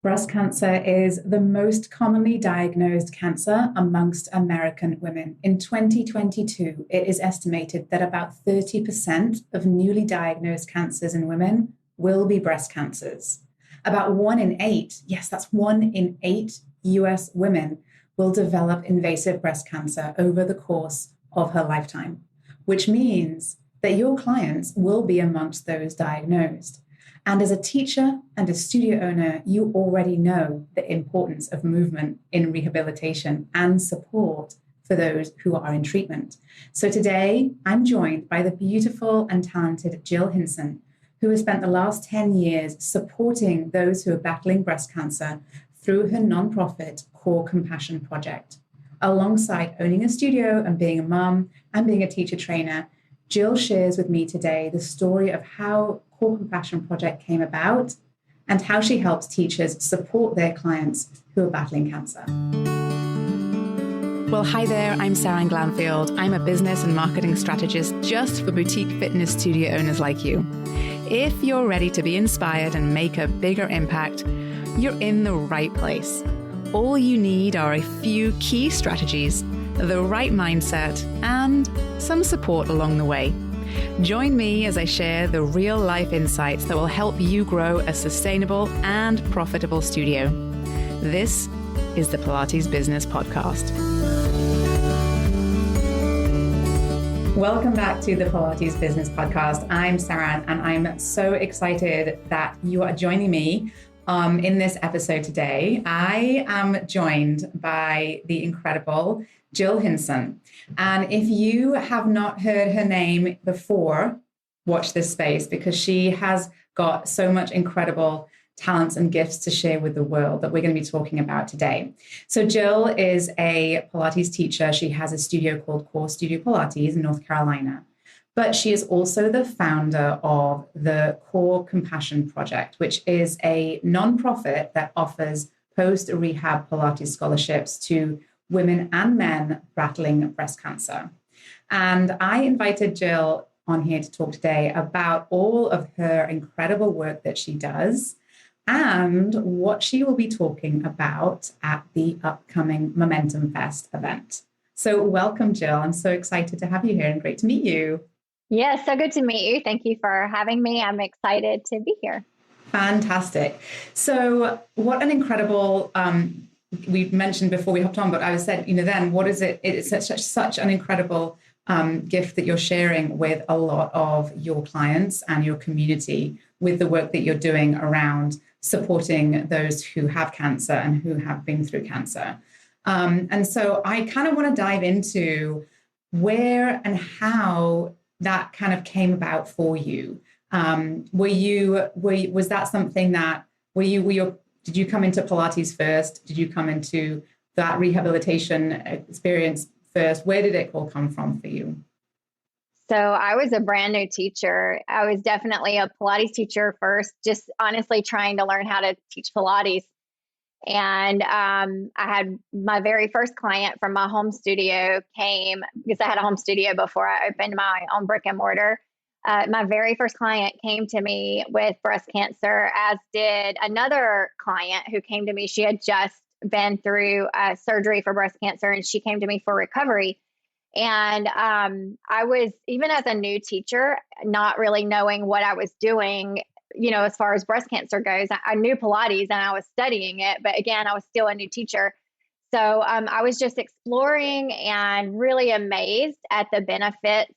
Breast cancer is the most commonly diagnosed cancer amongst American women. In 2022, it is estimated that about 30% of newly diagnosed cancers in women will be breast cancers. About 1 in 8, yes, that's 1 in 8 US women will develop invasive breast cancer over the course of her lifetime, which means that your clients will be amongst those diagnosed. And as a teacher and a studio owner, you already know the importance of movement in rehabilitation and support for those who are in treatment. So today, I'm joined by the beautiful and talented Jill Hinson, who has spent the last 10 years supporting those who are battling breast cancer through her nonprofit Core Compassion Project. Alongside owning a studio and being a mom and being a teacher trainer, Jill shares with me today the story of how Core Compassion Project came about and how she helps teachers support their clients who are battling cancer. Well, hi there, I'm Sarah Glanfield. I'm a business and marketing strategist just for boutique fitness studio owners like you. If you're ready to be inspired and make a bigger impact, you're in the right place. All you need are a few key strategies, the right mindset, and some support along the way. Join me as I share the real-life insights that will help you grow a sustainable and profitable studio. This is the Pilates Business Podcast. Welcome back to the Pilates Business Podcast. I'm Sarah, and I'm so excited that you are joining me in this episode today. I am joined by the incredible Jill Hinson. And if you have not heard her name before, watch this space because she has got so much incredible talents and gifts to share with the world that we're going to be talking about today. So Jill is a Pilates teacher. She has a studio called Core Studio Pilates in North Carolina. But she is also the founder of the Core Compassion Project, which is a nonprofit that offers post-rehab Pilates scholarships to women and men battling breast cancer. And I invited Jill on here to talk today about all of her incredible work that she does and what she will be talking about at the upcoming Momentum Fest event. So welcome, Jill. I'm so excited to have you here and great to meet you. Yes, so good to meet you. Thank you for having me. I'm excited to be here. Fantastic. So what an incredible we mentioned before we hopped on, but I said, then what is it? It's such an incredible gift that you're sharing with a lot of your clients and your community with the work that you're doing around supporting those who have cancer and who have been through cancer. And so I kind of want to dive into where and how that kind of came about for you. Was that something that, did you come into Pilates first? Did you come into that rehabilitation experience first? Where did it all come from for you? So I was a brand new teacher. I was definitely a Pilates teacher first, just honestly trying to learn how to teach Pilates. And I had my very first client from my home studio came because I had a home studio before I opened my own brick and mortar. My very first client came to me with breast cancer, as did another client who came to me. She had just been through surgery for breast cancer, and she came to me for recovery. And I was, even as a new teacher, not really knowing what I was doing, as far as breast cancer goes. I knew Pilates and I was studying it, but again, I was still a new teacher. So I was just exploring and really amazed at the benefits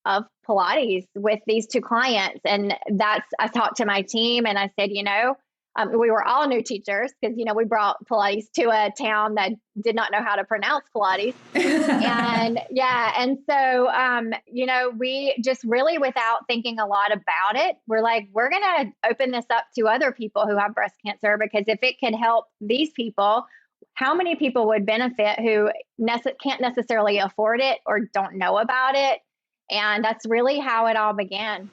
of Pilates with these two clients. And I talked to my team and I said, we were all new teachers because, we brought Pilates to a town that did not know how to pronounce Pilates. And so, we just really, without thinking a lot about it, we're like, we're going to open this up to other people who have breast cancer, because if it can help these people, how many people would benefit who can't necessarily afford it or don't know about it? And that's really how it all began.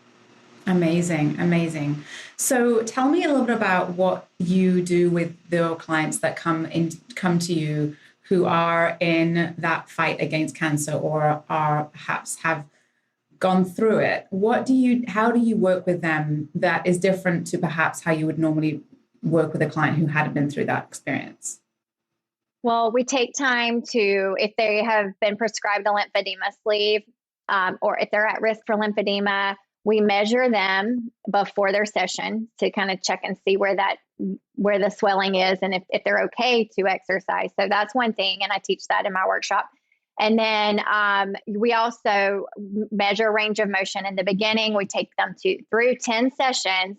Amazing. So tell me a little bit about what you do with the clients that come to you who are in that fight against cancer or are perhaps have gone through it. How do you work with them that is different to perhaps how you would normally work with a client who hadn't been through that experience? Well, we take time to, if they have been prescribed a lymphedema sleeve, or if they're at risk for lymphedema, we measure them before their session to kind of check and see where the swelling is and if they're okay to exercise. So that's one thing. And I teach that in my workshop. And then we also measure range of motion in the beginning. We take them through 10 sessions.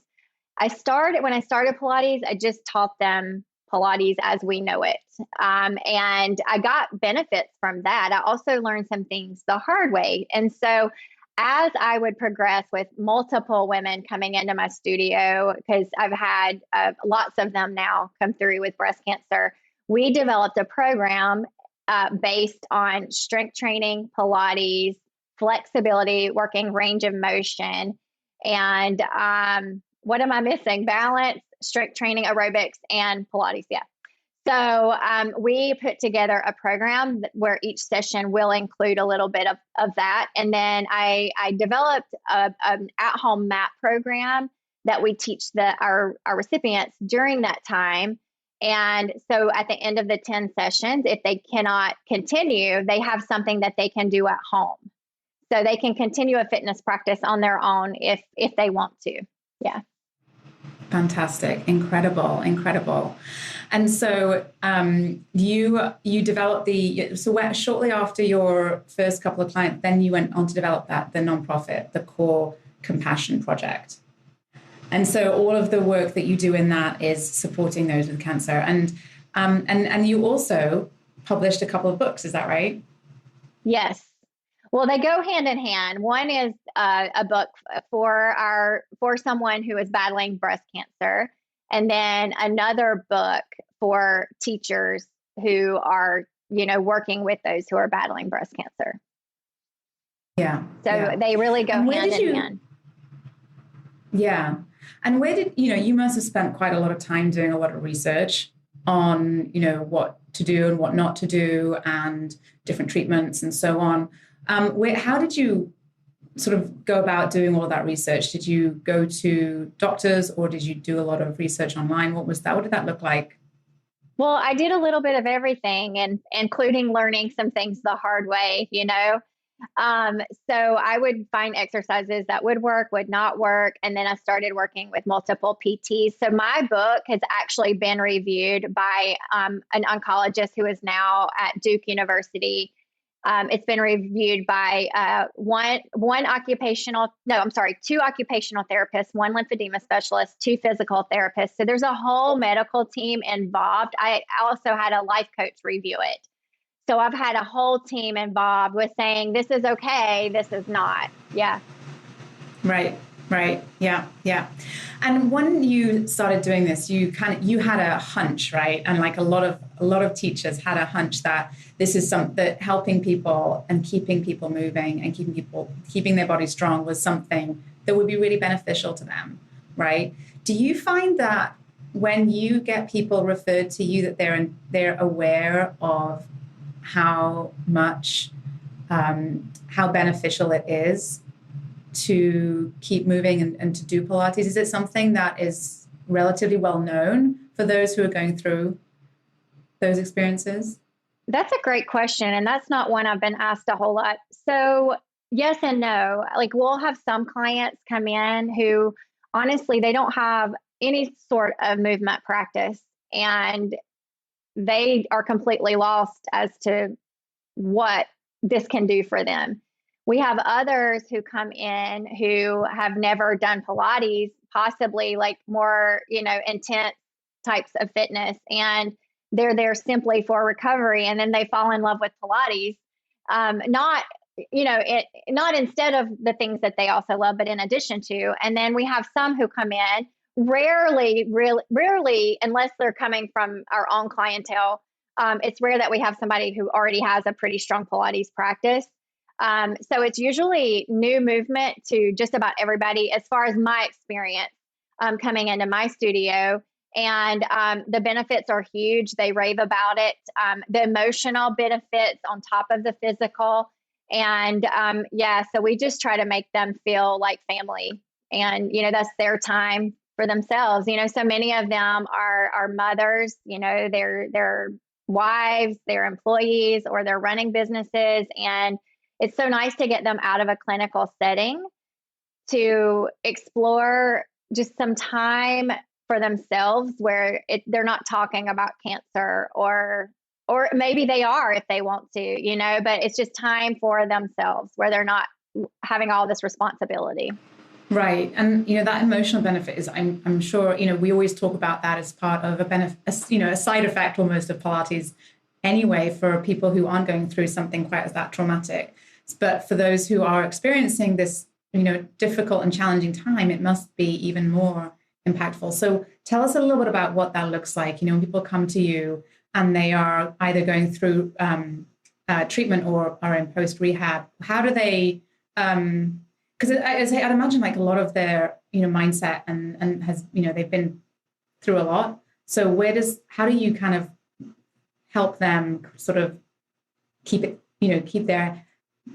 When I started Pilates, I just taught them Pilates as we know it. And I got benefits from that. I also learned some things the hard way. And so as I would progress with multiple women coming into my studio, because I've had lots of them now come through with breast cancer, we developed a program based on strength training, Pilates, flexibility, working range of motion, and what am I missing? Balance, strength training, aerobics, and Pilates. Yeah. So we put together a program where each session will include a little bit of that. And then I developed an at-home mat program that we teach our recipients during that time. And so at the end of the 10 sessions, if they cannot continue, they have something that they can do at home. So they can continue a fitness practice on their own if they want to. Yeah. Fantastic. Incredible. And so you developed shortly after your first couple of clients, then you went on to develop the nonprofit, the Core Compassion Project. And so all of the work that you do in that is supporting those with cancer. And you also published a couple of books, is that right? Yes. Well, they go hand in hand. One is a book for someone who is battling breast cancer, and then another book for teachers who are, working with those who are battling breast cancer. Yeah. So they really go hand in hand. Yeah. And where did, you must have spent quite a lot of time doing a lot of research on, what to do and what not to do and different treatments and so on. How did you sort of go about doing all of that research? Did you go to doctors or did you do a lot of research online? What was that? What did that look like? Well, I did a little bit of everything, and including learning some things the hard way, So I would find exercises that would work, would not work. And then I started working with multiple PTs. So my book has actually been reviewed by an oncologist who is now at Duke University. It's been reviewed by two occupational therapists, one lymphedema specialist, two physical therapists. So there's a whole medical team involved. I also had a life coach review it. So I've had a whole team involved with saying, this is okay, this is not. Yeah. Right. Yeah. And when you started doing this, you had a hunch, right? And like a lot of teachers had a hunch that this is that helping people and keeping people moving and keeping their body strong was something that would be really beneficial to them, right? Do you find that when you get people referred to you that they're aware of how beneficial it is to keep moving and to do Pilates? Is it something that is relatively well known for those who are going through those experiences? That's a great question. And that's not one I've been asked a whole lot. So yes and no. Like we'll have some clients come in who honestly, they don't have any sort of movement practice and they are completely lost as to what this can do for them. We have others who come in who have never done Pilates, possibly like more, intense types of fitness, and they're there simply for recovery. And then they fall in love with Pilates, not instead of the things that they also love, but in addition to. And then we have some who come in rarely, unless they're coming from our own clientele. It's rare that we have somebody who already has a pretty strong Pilates practice. So it's usually new movement to just about everybody, as far as my experience coming into my studio. And the benefits are huge. They rave about it. The emotional benefits on top of the physical. And so we just try to make them feel like family. And, that's their time for themselves. So many of them are mothers, they're wives, they're employees, or they're running businesses. And it's so nice to get them out of a clinical setting to explore just some time for themselves where they're not talking about cancer, or maybe they are if they want to, but it's just time for ththemselves where they're not having all this responsibility. Right. And, that emotional benefit is, I'm sure, we always talk about that as part of a benefit, a side effect almost of Pilates anyway, for people who aren't going through something quite as that traumatic. But for those who are experiencing this, difficult and challenging time, it must be even more impactful. So tell us a little bit about what that looks like. When people come to you and they are either going through treatment or are in post-rehab, how do they... Because I'd imagine like a lot of their, mindset and has, they've been through a lot. So how do you kind of help them sort of keep their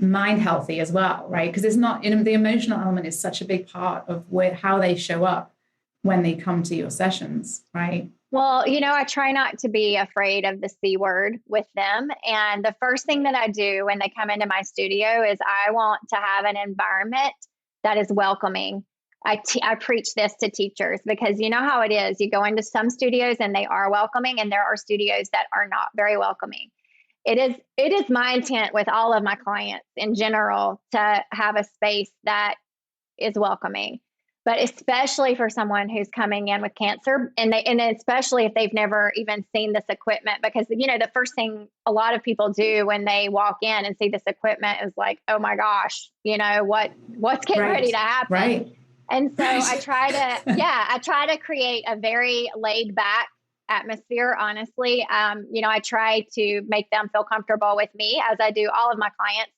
mind healthy as well, right? Because it's not, the emotional element is such a big part of how they show up when they come to your sessions, right? Well, I try not to be afraid of the C word with them. And the first thing that I do when they come into my studio is I want to have an environment that is welcoming. I preach this to teachers because you know how it is. You go into some studios and they are welcoming, and there are studios that are not very welcoming. It is my intent with all of my clients in general to have a space that is welcoming. But especially for someone who's coming in with cancer, and especially if they've never even seen this equipment, because the first thing a lot of people do when they walk in and see this equipment is like, oh my gosh, what's getting ready to happen? Right. And so I try to create a very laid back atmosphere. Honestly, I try to make them feel comfortable with me, as I do all of my clients.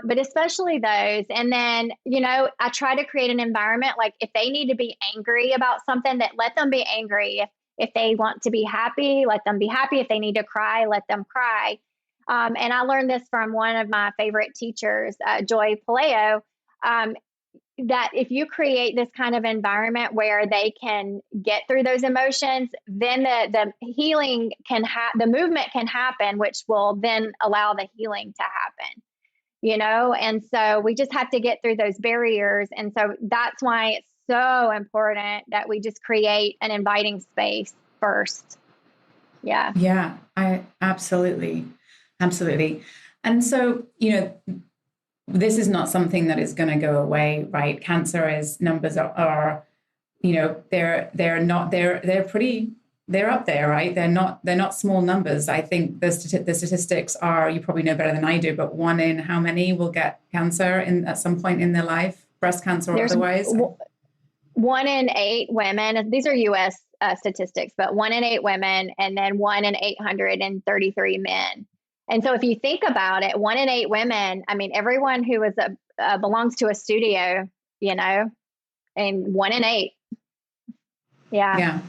But especially those. And then, I try to create an environment, like if they need to be angry about something, that let them be angry. If they want to be happy, let them be happy. If they need to cry, let them cry. And I learned this from one of my favorite teachers, Joy Paleo, that if you create this kind of environment where they can get through those emotions, then the healing the movement can happen, which will then allow the healing to happen. And so we just have to get through those barriers. And so that's why it's so important that we just create an inviting space first. Yeah. Yeah, I absolutely. And so, this is not something that is going to go away, right? Cancer numbers are they're up there, right? They're not small numbers. I think the statistics are, you probably know better than I do, but 1 in how many will get cancer at some point in their life, breast cancer or otherwise? 1 in 8 women, these are US statistics, but 1 in 8 women, and then 1 in 833 men. And so if you think about it, 1 in 8 women, I mean, everyone who belongs to a studio, and 1 in 8. Yeah.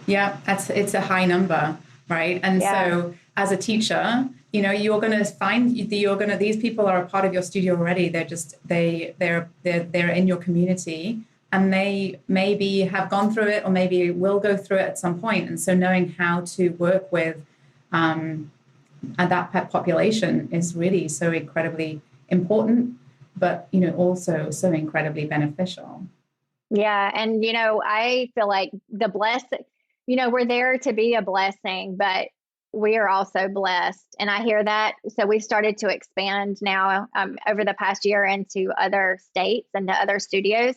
Yeah, it's a high number, right? And so as a teacher, you're going to find these people are a part of your studio already. They're in your community, and they maybe have gone through it or maybe will go through it at some point. And so knowing how to work with that population is really so incredibly important, but, also so incredibly beneficial. Yeah. And, I feel like we're there to be a blessing, but we are also blessed. And I hear that. So we've started to expand now over the past year into other states and to other studios.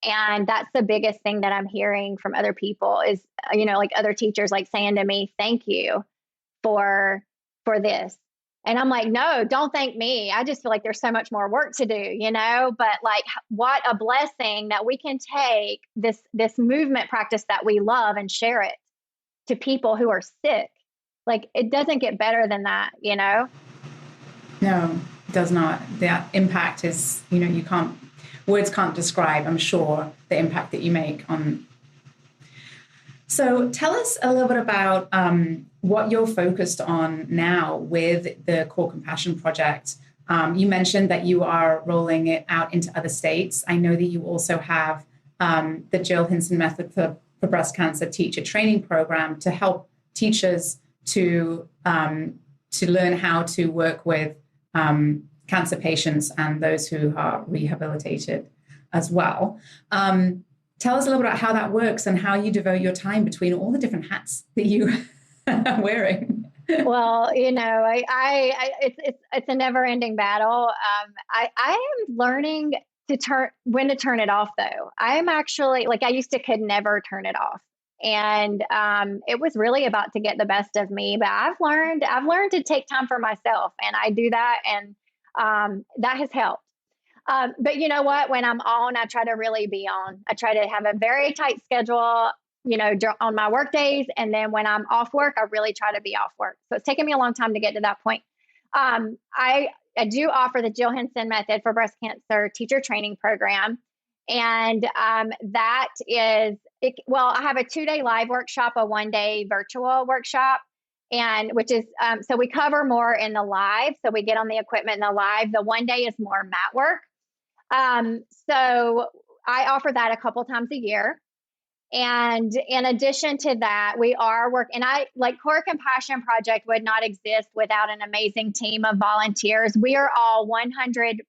And that's the biggest thing that I'm hearing from other people is, like other teachers, like saying to me, thank you for this. And I'm like, no, don't thank me. I just feel like there's so much more work to do, but like what a blessing that we can take this movement practice that we love and share it to people who are sick. Like it doesn't get better than that, No, it does not. The impact is, words can't describe, I'm sure, the impact that you make on. So tell us a little bit about what you're focused on now with the Core Compassion Project. You mentioned that you are rolling it out into other states. I know that you also have the Jill Hinson Method for Breast Cancer Teacher Training Program to help teachers to learn how to work with cancer patients and those who are rehabilitated as well. Tell us a little bit about how that works and how you devote your time between all the different hats that you are wearing. Well, it's a never ending battle. I am learning when to turn it off though. I am actually I used to could never turn it off. And it was really about to get the best of me, but I've learned to take time for myself, and I do that. And that has helped. But you know what? When I'm on, I try to really be on. I try to have a very tight schedule, on my work days. And then when I'm off work, I really try to be off work. So it's taken me a long time to get to that point. I do offer the Jill Hinson Method for Breast Cancer Teacher Training Program. And that is, I have a 2-day live workshop, a 1-day virtual workshop. And which is, so we cover more in the live. So we get on the equipment in the live. The 1 day is more mat work. So I offer that a couple times a year. And in addition to that, we are working, Core Compassion Project would not exist without an amazing team of volunteers. We are all 100%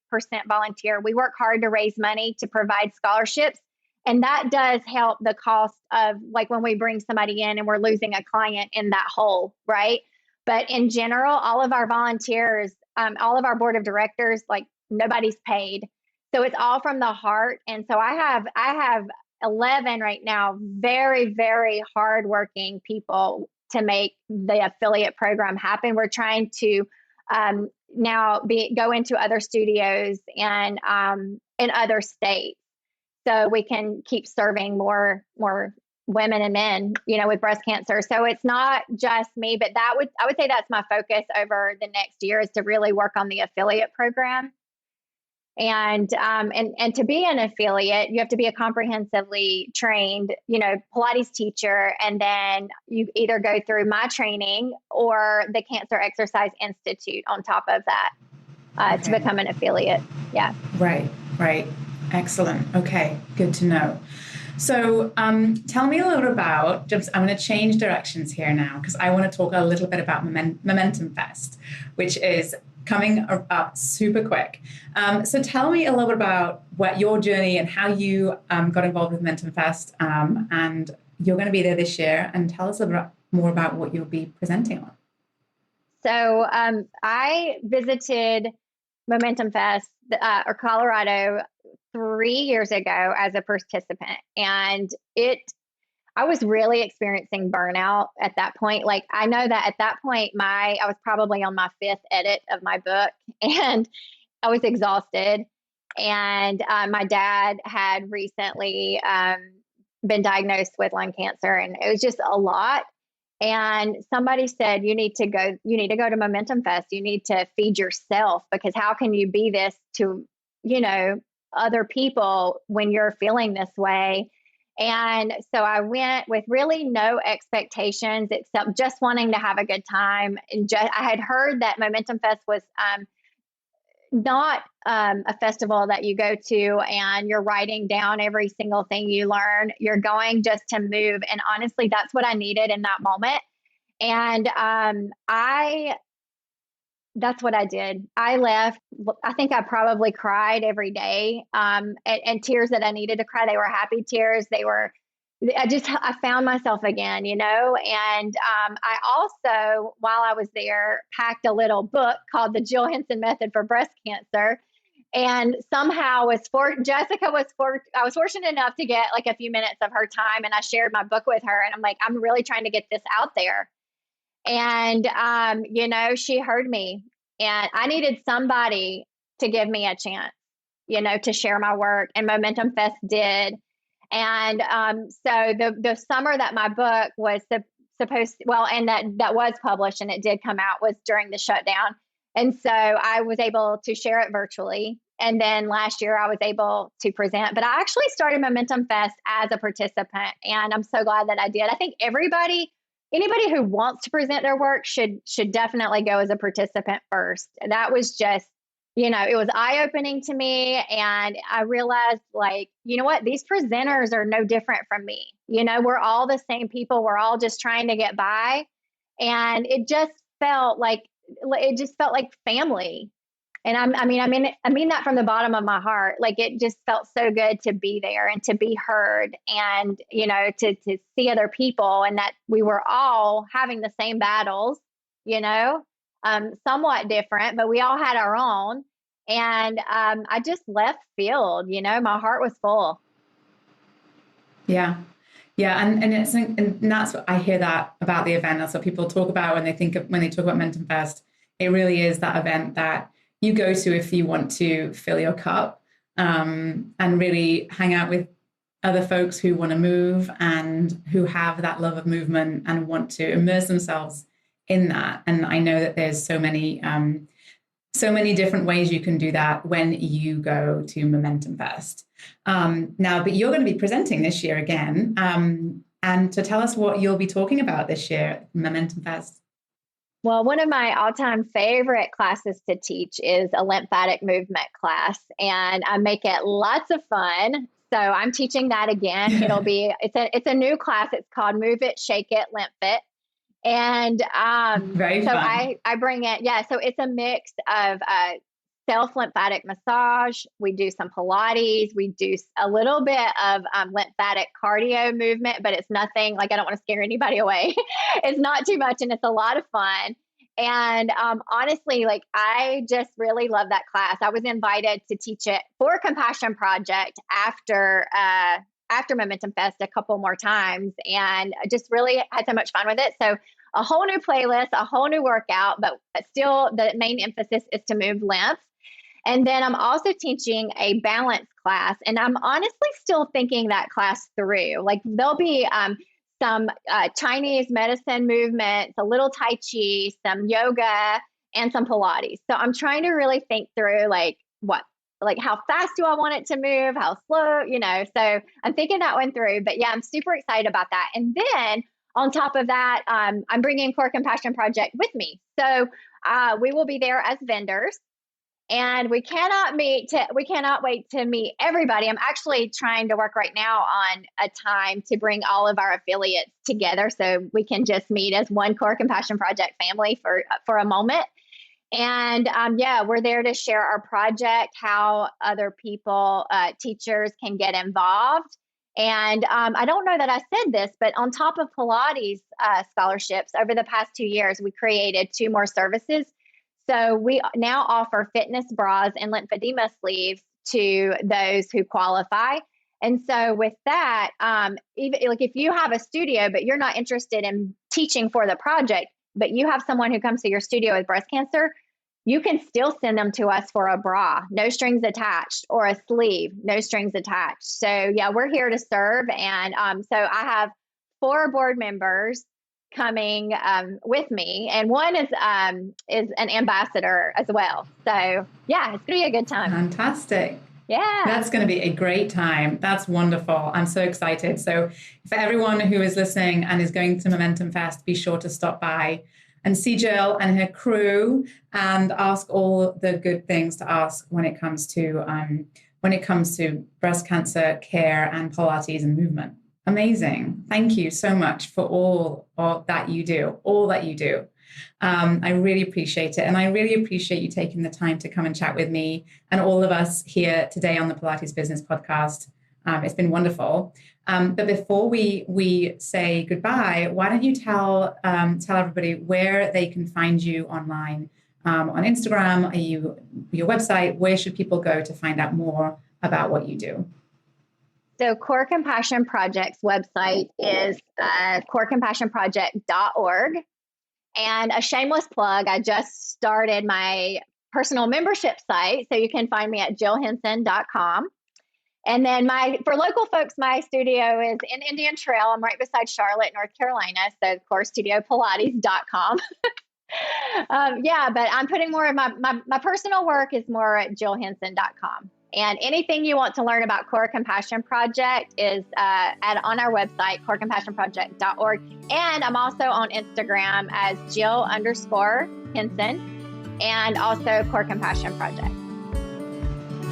volunteer. We work hard to raise money to provide scholarships. And that does help the cost of when we bring somebody in and we're losing a client in that hole, right? But in general, all of our volunteers, all of our board of directors, nobody's paid. So it's all from the heart. And so I have 11 right now, very, very hardworking people to make the affiliate program happen. We're trying to now go into other studios and in other states, so we can keep serving more women and men, with breast cancer. So it's not just me, but I would say that's my focus over the next year, is to really work on the affiliate program. And to be an affiliate, you have to be a comprehensively trained, Pilates teacher. And then you either go through my training or the Cancer Exercise Institute on top of that to become an affiliate. Yeah. Right. Excellent. Okay. Good to know. So tell me a little about, I'm going to change directions here now, because I want to talk a little bit about Momentum Fest, which is coming up super quick. So tell me a little bit about what your journey and how you got involved with Momentum Fest. And you're going to be there this year. And tell us a little bit more about what you'll be presenting on. So I visited Momentum Fest or Colorado 3 years ago as a participant. And I was really experiencing burnout at that point. I know that at that point, I was probably on my 5th edit of my book, and I was exhausted. And my dad had recently been diagnosed with lung cancer, and it was just a lot. And somebody said, you need to go to Momentum Fest. You need to feed yourself, because how can you be this to, other people when you're feeling this way? And so I went with really no expectations except just wanting to have a good time. And I had heard that Momentum Fest was not a festival that you go to and you're writing down every single thing you learn. You're going just to move. And honestly, that's what I needed in that moment. And that's what I did. I left. I think I probably cried every day, and tears that I needed to cry. They were happy tears. I found myself again, And I also, while I was there, packed a little book called the Jill Hinson Method for Breast Cancer. And somehow I was fortunate enough to get a few minutes of her time, and I shared my book with her. And I'm like, I'm really trying to get this out there. And, she heard me, and I needed somebody to give me a chance, to share my work, and Momentum Fest did. And so the summer that my book was supposed to, and that was published and it did come out, was during the shutdown. And so I was able to share it virtually. And then last year I was able to present, but I actually started Momentum Fest as a participant, and I'm so glad that I did. I think anybody who wants to present their work should definitely go as a participant first. That was just it was eye-opening to me. And I realized, like, you know what? These presenters are no different from me. We're all the same people. We're all just trying to get by. And it just felt like family. And I mean that from the bottom of my heart. Like, it just felt so good to be there and to be heard, and, to see other people, and that we were all having the same battles, somewhat different, but we all had our own. And I just left field, my heart was full. Yeah. Yeah. And that's what I hear that about the event. That's what people talk about when they talk about Momentum Fest. It really is that event that you go to if you want to fill your cup, and really hang out with other folks who want to move and who have that love of movement and want to immerse themselves in that. And I know that there's so many different ways you can do that when you go to Momentum Fest. Now, but you're going to be presenting this year again. And to tell us what you'll be talking about this year at Momentum Fest. Well, one of my all-time favorite classes to teach is a lymphatic movement class, and I make it lots of fun. So I'm teaching that again. It's a new class. It's called Move It, Shake It, Lymph It. And Very fun. I bring it. Yeah. So it's a mix of self-lymphatic massage. We do some Pilates. We do a little bit of lymphatic cardio movement, but it's nothing, like, I don't want to scare anybody away. It's not too much, and it's a lot of fun. And honestly, like, I just really love that class. I was invited to teach it for Compassion Project after Momentum Fest a couple more times, and I just really had so much fun with it. So a whole new playlist, a whole new workout, but still the main emphasis is to move lymph. And then I'm also teaching a balance class, and I'm honestly still thinking that class through. Like, there'll be some Chinese medicine movements, a little Tai Chi, some yoga, and some Pilates. So I'm trying to really think through, like, how fast do I want it to move? How slow, so I'm thinking that one through. But yeah, I'm super excited about that. And then on top of that, I'm bringing Core Compassion Project with me. So we will be there as vendors. And we cannot wait to meet everybody. I'm actually trying to work right now on a time to bring all of our affiliates together so we can just meet as one Core Compassion Project family for a moment. And we're there to share our project, how other people, teachers, can get involved. And I don't know that I said this, but on top of Pilates scholarships, over the past 2 years, we created 2 more services. So we now offer fitness bras and lymphedema sleeves to those who qualify. And so with that, even like, if you have a studio, but you're not interested in teaching for the project, but you have someone who comes to your studio with breast cancer, you can still send them to us for a bra, no strings attached, or a sleeve, no strings attached. So yeah, we're here to serve. And so I have 4 board members coming with me, and one is an ambassador as well. So yeah, it's gonna be a good time. Fantastic. Yeah, that's going to be a great time. That's wonderful. I'm so excited. So for everyone who is listening and is going to Momentum Fest, be sure to stop by and see Jill and her crew and ask all the good things to ask when it comes to breast cancer care and Pilates and movement. Amazing. Thank you so much for all that you do, I really appreciate it. And I really appreciate you taking the time to come and chat with me and all of us here today on the Pilates Business Podcast. It's been wonderful. But before we say goodbye, why don't you tell everybody where they can find you online, on Instagram, your website? Where should people go to find out more about what you do? So Core Compassion Project's website is corecompassionproject.org. And a shameless plug, I just started my personal membership site, so you can find me at jillhinson.com. And then for local folks, my studio is in Indian Trail. I'm right beside Charlotte, North Carolina. So corestudiopolatis.com. But I'm putting more of my personal work is more at jillhinson.com. And anything you want to learn about Core Compassion Project is on our website, corecompassionproject.org. And I'm also on Instagram as Jill_Hinson, and also Core Compassion Project.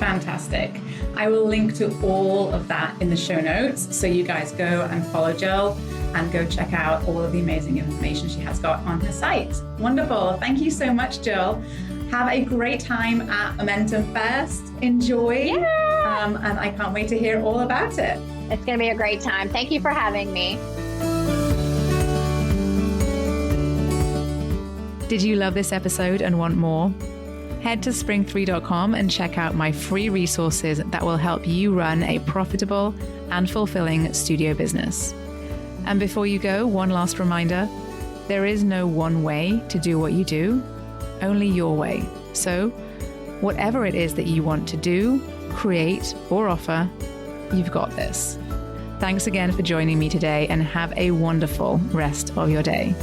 Fantastic. I will link to all of that in the show notes. So you guys go and follow Jill and go check out all of the amazing information she has got on her site. Wonderful. Thank you so much, Jill. Have a great time at Momentum Fest. Enjoy. Yeah. And I can't wait to hear all about it. It's going to be a great time. Thank you for having me. Did you love this episode and want more? Head to spring3.com and check out my free resources that will help you run a profitable and fulfilling studio business. And before you go, one last reminder, there is no one way to do what you do, only your way. So whatever it is that you want to do, create, or offer, you've got this. Thanks again for joining me today and have a wonderful rest of your day.